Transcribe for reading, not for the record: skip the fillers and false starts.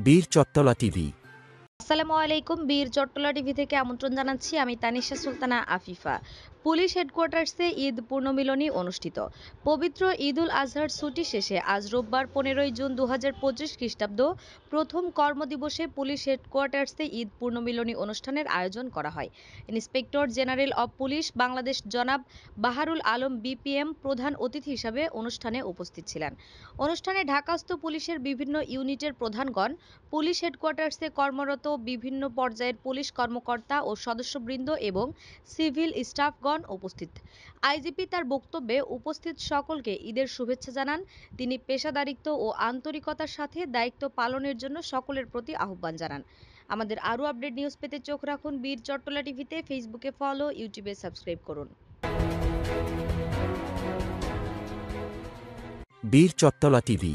বীর চট্টলা টিভি। আসসালামু আলাইকুম। বীর চট্টলা টিভি থেকে আমন্ত্রণ জানাচ্ছি আমি তানিশা সুলতানা আফিফা। পুলিশ হেডকোয়ার্টার্সে ঈদ পূর্ণমিলনী অনুষ্ঠিত। পবিত্র ঈদুল আজহার ছুটি শেষে আজ রোববার 15ই জুন 2025 খ্রিস্টাব্দ প্রথম কর্মদিবসে পুলিশ হেডকোয়ার্টার্সে ঈদ পূর্ণমিলনী অনুষ্ঠানের আয়োজন করা হয়। Inspector general of police Bangladesh জনাব বাহারুল আলম বিপিএম প্রধান অতিথি হিসাবে অনুষ্ঠানে উপস্থিত ছিলেন। অনুষ্ঠানে ঢাকাস্থ পুলিশের বিভিন্ন ইউনিটের প্রধানগণ, পুলিশ হেডকোয়ার্টার্সে কর্মরত বিভিন্ন পর্যায়ের পুলিশ কর্মকর্তা ও সদস্যবৃন্দ এবং সিভিল স্টাফগণ উপস্থিত। আইজিপি তার বক্তব্যে উপস্থিত সকলকে ঈদের শুভেচ্ছা জানান। তিনি পেশাদারিত্ব ও আন্তরিকতার সাথে দায়িত্ব পালনের জন্য সকলের প্রতি আহ্বান জানান। আমাদের আরও আপডেট নিউজ পেতে চোখ রাখুন বীর চট্টলা টিভিতে। ফেসবুকে ফলো, ইউটিউবে সাবস্ক্রাইব করুন। বীর চট্টলা টিভি।